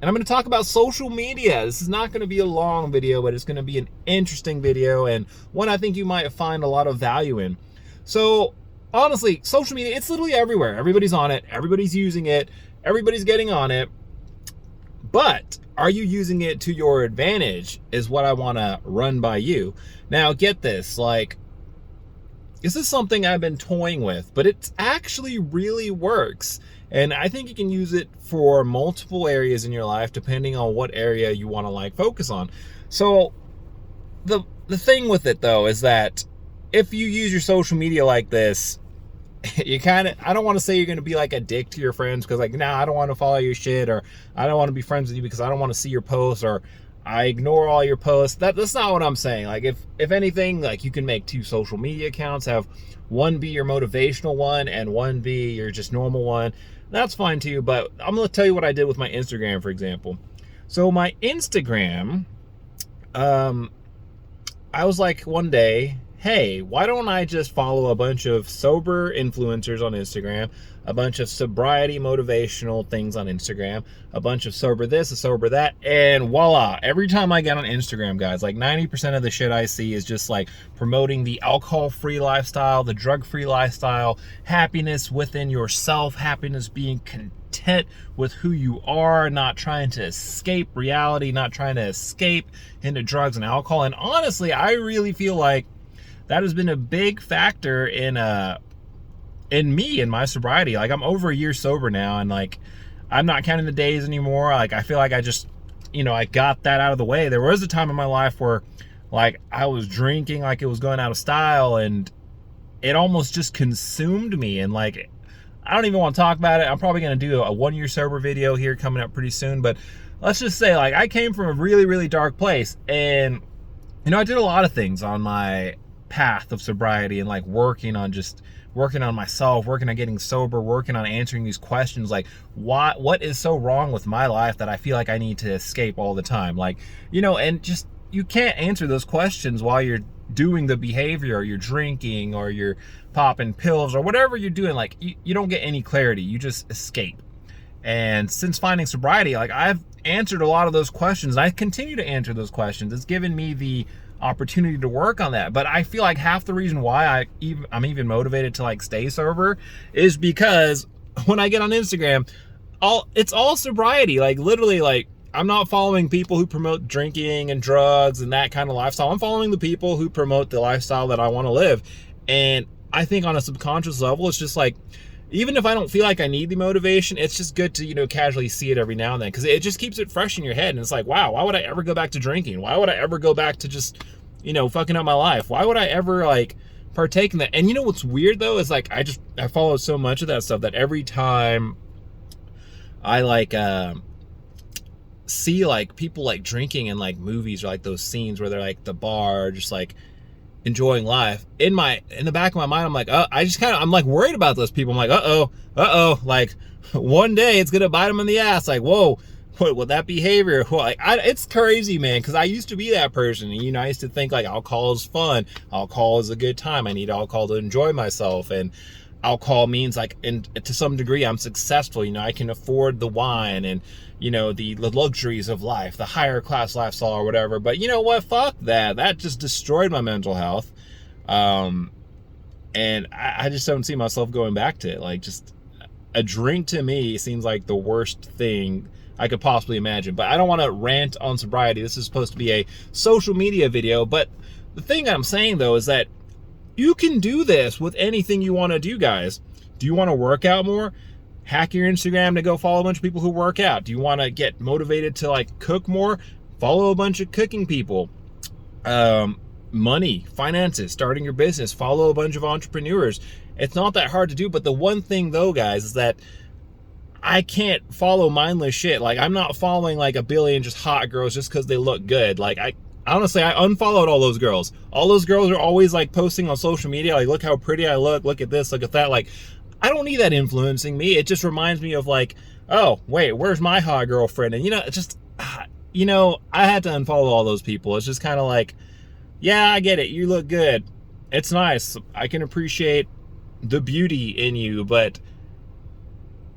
And I'm going to talk about social media. This is not going to be a long video, but it's going to be an interesting video and one I think you might find a lot of value in. So honestly, social media, it's literally everywhere. Everybody's on it. Everybody's using it. Everybody's getting on it. But are you using it to your advantage is what I want to run by you. Now get this, like, this is something I've been toying with, but it actually really works. And I think you can use it for multiple areas in your life, depending on what area you want to like focus on. So the thing with it though, is that if you use your social media like this, you kind of, I don't want to say you're going to be like a dick to your friends because like, nah, I don't want to follow your shit, or I don't want to be friends with you because I don't want to see your posts, or I ignore all your posts. That's not what I'm saying. Like if anything, like you can make 2 social media accounts, have one be your motivational one and one be your just normal one. That's fine too, but I'm going to tell you what I did with my Instagram, for example. So my Instagram, I was like one day, hey, why don't I just follow a bunch of sober influencers on Instagram, a bunch of sobriety motivational things on Instagram, a bunch of sober this, a sober that, and voila. Every time I get on Instagram, guys, like 90% of the shit I see is just like promoting the alcohol-free lifestyle, the drug-free lifestyle, happiness within yourself, happiness being content with who you are, not trying to escape reality, not trying to escape into drugs and alcohol. And honestly, I really feel like that has been a big factor in me, in my sobriety. Like, I'm over a year sober now, and like, I'm not counting the days anymore. Like, I feel like I just, I got that out of the way. There was a time in my life where like I was drinking like it was going out of style, and it almost just consumed me. And like, I don't even want to talk about it. I'm probably going to do a 1-year sober video here coming up pretty soon, but let's just say, like, I came from a really, really dark place, and I did a lot of things on my path of sobriety, and like working on myself, working on getting sober, working on answering these questions, like what is so wrong with my life that I feel like I need to escape all the time, like, and just, you can't answer those questions while you're doing the behavior, or you're drinking, or you're popping pills, or whatever you're doing. Like, you don't get any clarity, you just escape. And since finding sobriety, like, I've answered a lot of those questions, and I continue to answer those questions. It's given me the opportunity to work on that. But I feel like half the reason why I'm even motivated to like stay sober is because when I get on Instagram, it's all sobriety. Like, literally, like, I'm not following people who promote drinking and drugs and that kind of lifestyle. I'm following the people who promote the lifestyle that I want to live. And I think on a subconscious level, it's just like, even if I don't feel like I need the motivation, it's just good to, casually see it every now and then, because it just keeps it fresh in your head. And it's like, wow, why would I ever go back to drinking? Why would I ever go back to just, fucking up my life? Why would I ever like partake in that? And what's weird though is like, I follow so much of that stuff that every time I like see like people like drinking in like movies, or like those scenes where they're like the bar, just like enjoying life, in the back of my mind, I'm like, I'm like worried about those people. I'm like, like one day it's gonna bite them in the ass. Like, whoa, what with that behavior? Like, it's crazy, man, because I used to be that person. And, I used to think like alcohol is fun, alcohol is a good time, I need alcohol to enjoy myself, and alcohol means like, and to some degree, I'm successful. I can afford the wine and the luxuries of life, the higher class lifestyle or whatever. But you know what? Fuck that. That just destroyed my mental health. And I just don't see myself going back to it. Like, just a drink to me seems like the worst thing I could possibly imagine. But I don't want to rant on sobriety. This is supposed to be a social media video. But the thing I'm saying though is that you can do this with anything you want to do, guys. Do you want to work out more? Hack your Instagram to go follow a bunch of people who work out. Do you want to get motivated to like cook more? Follow a bunch of cooking people. Money, finances, starting your business, follow a bunch of entrepreneurs. It's not that hard to do. But the one thing though, guys, is that I can't follow mindless shit. Like, I'm not following like a billion just hot girls just because they look good. Like, honestly, I unfollowed all those girls. All those girls are always like posting on social media, like, look how pretty I look at this, look at that. Like, I don't need that influencing me. It just reminds me of like, oh, wait, where's my hot girlfriend? And it's just, I had to unfollow all those people. It's just kind of like, yeah, I get it. You look good. It's nice. I can appreciate the beauty in you, but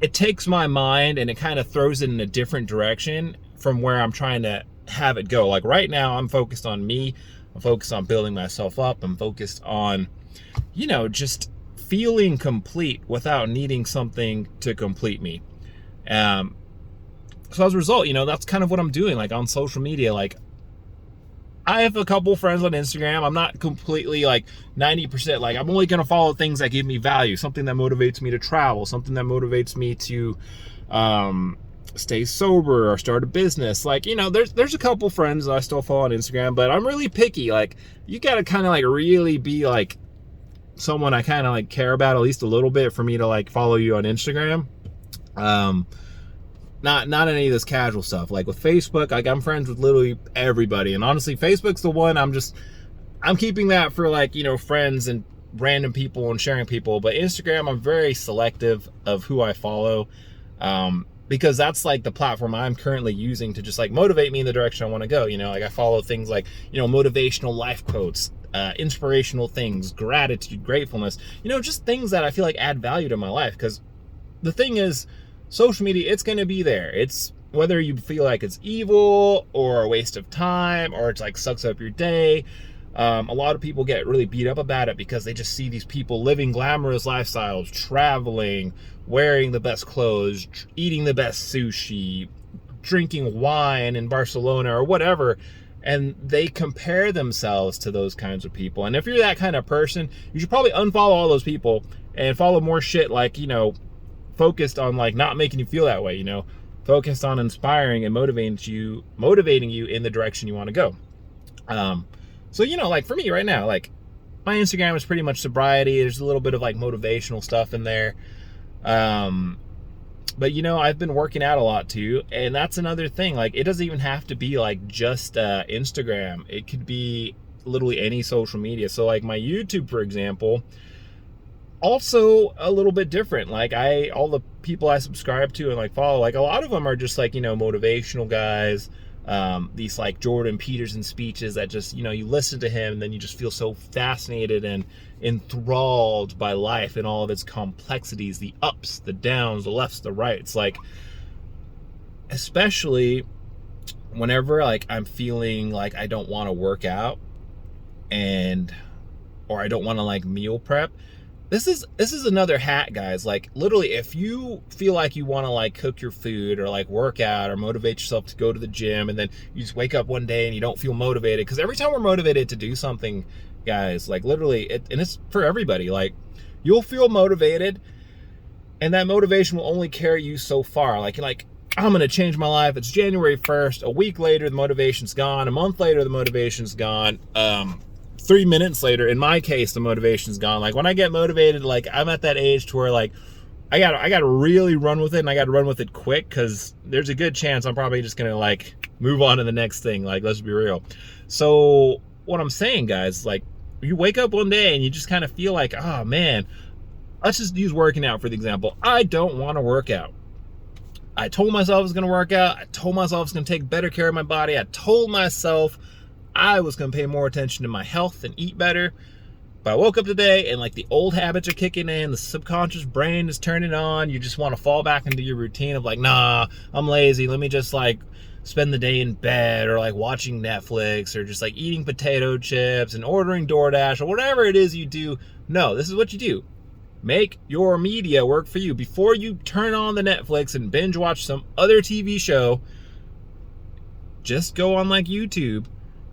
it takes my mind and it kind of throws it in a different direction from where I'm trying to have it go. Like right now, I'm focused on me. I'm focused on building myself up. I'm focused on, just feeling complete without needing something to complete me. So as a result, that's kind of what I'm doing. Like on social media, like I have a couple friends on Instagram. I'm not completely like 90%. Like I'm only going to follow things that give me value, something that motivates me to travel, something that motivates me to stay sober or start a business. Like, there's a couple friends that I still follow on Instagram, but I'm really picky. Like you got to kind of like really be like someone I kind of like care about at least a little bit for me to like follow you on Instagram. Not any of this casual stuff. Like with Facebook, like I'm friends with literally everybody. And honestly, Facebook's the one I'm keeping that for like, friends and random people and sharing people. But Instagram, I'm very selective of who I follow. Because that's like the platform I'm currently using to just like motivate me in the direction I want to go. Like I follow things like, motivational life quotes, inspirational things, gratitude, gratefulness, just things that I feel like add value to my life. Because the thing is, social media, it's going to be there. It's whether you feel like it's evil or a waste of time or it's like sucks up your day. A lot of people get really beat up about it because they just see these people living glamorous lifestyles, traveling, wearing the best clothes, eating the best sushi, drinking wine in Barcelona or whatever. And they compare themselves to those kinds of people. And if you're that kind of person, you should probably unfollow all those people and follow more shit like, focused on like not making you feel that way, focused on inspiring and motivating you in the direction you want to go. So, like for me right now, like my Instagram is pretty much sobriety. There's a little bit of like motivational stuff in there. But I've been working out a lot too. And that's another thing. Like it doesn't even have to be like just Instagram. It could be literally any social media. So like my YouTube, for example, also a little bit different. Like all the people I subscribe to and like follow, like a lot of them are just like, motivational guys. These like Jordan Peterson speeches that just, you listen to him and then you just feel so fascinated and enthralled by life and all of its complexities, the ups, the downs, the lefts, the rights. Like, especially whenever like I'm feeling like I don't want to work out or I don't want to like meal prep. This is another hack, guys. Like literally, if you feel like you want to like cook your food or like work out or motivate yourself to go to the gym, and then you just wake up one day and you don't feel motivated, because every time we're motivated to do something, guys, like literally, and it's for everybody, like you'll feel motivated and that motivation will only carry you so far. Like I'm gonna change my life. It's January 1st. A week later, the motivation's gone. A month later, the motivation's gone. 3 minutes later, in my case, the motivation's gone. Like when I get motivated, like I'm at that age to where like I gotta really run with it, and I gotta run with it quick, because there's a good chance I'm probably just gonna like move on to the next thing. Like, let's be real. So what I'm saying, guys, like you wake up one day and you just kind of feel like, oh man, let's just use working out for the example. I don't want to work out. I told myself I was going to work out. I told myself I was going to take better care of my body. I told myself I was going to pay more attention to my health and eat better. But I woke up today and like the old habits are kicking in. The subconscious brain is turning on. You just want to fall back into your routine of like, nah, I'm lazy. Let me just like spend the day in bed, or like watching Netflix, or just like eating potato chips and ordering DoorDash, or whatever it is you do. No, this is what you do. Make your media work for you. Before you turn on the Netflix and binge watch some other TV show, just go on like YouTube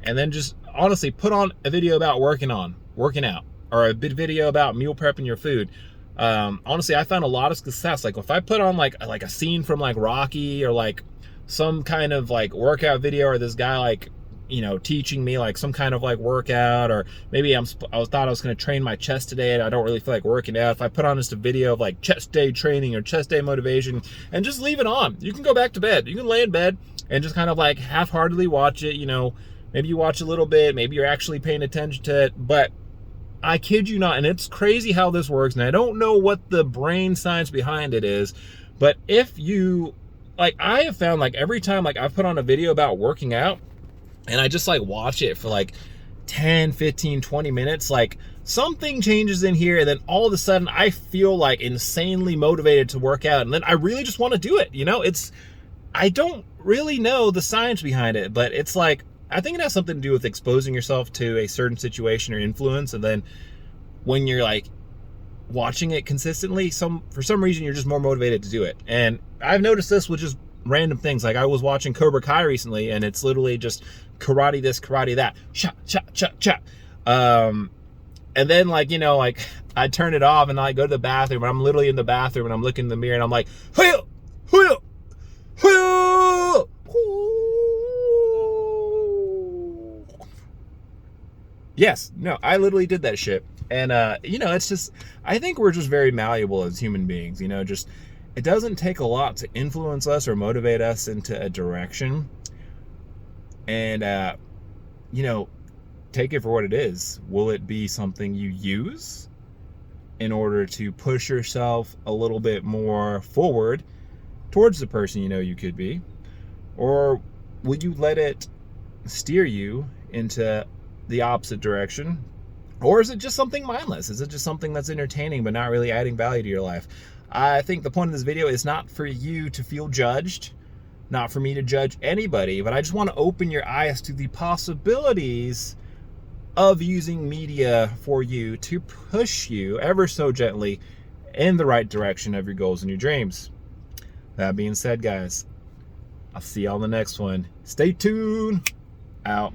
and then just honestly put on a video about working out, or a video about meal prepping your food. Honestly, I found a lot of success. Like if I put on like a scene from like Rocky, or like some kind of like workout video, or this guy like, you know, teaching me like some kind of like workout, or maybe I thought I was going to train my chest today and I don't really feel like working out. If I put on just a video of like chest day training or chest day motivation and just leave it on, you can go back to bed. You can lay in bed and just kind of like half-heartedly watch it. You know, maybe you watch a little bit, maybe you're actually paying attention to it, but I kid you not, and it's crazy how this works, and I don't know what the brain science behind it is, but if you, like, I have found like every time like I've put on a video about working out, and I just like watch it for like 10, 15, 20 minutes, like something changes in here, and then all of a sudden I feel like insanely motivated to work out, and then I really just want to do it. You know, I don't really know the science behind it, but it's like, I think it has something to do with exposing yourself to a certain situation or influence, and then when you're like watching it consistently, for some reason you're just more motivated to do it. And I've noticed this with just random things. Like I was watching Cobra Kai recently, and it's literally just karate this, karate that, cha cha cha cha. And then, like, you know, like I turn it off and I go to the bathroom, and I'm literally in the bathroom and I'm looking in the mirror and I'm like, hey, hey, hey. Yes, no, I literally did that shit. And, you know, it's just, I think we're just very malleable as human beings, you know, just, it doesn't take a lot to influence us or motivate us into a direction. And, you know, take it for what it is. Will it be something you use in order to push yourself a little bit more forward towards the person you know you could be? Or will you let it steer you into the opposite direction? Or is it just something mindless? Is it just something that's entertaining but not really adding value to your life? I think the point of this video is not for you to feel judged, not for me to judge anybody, but I just want to open your eyes to the possibilities of using media for you to push you ever so gently in the right direction of your goals and your dreams. That being said, guys, I'll see y'all in the next one. Stay tuned. Out.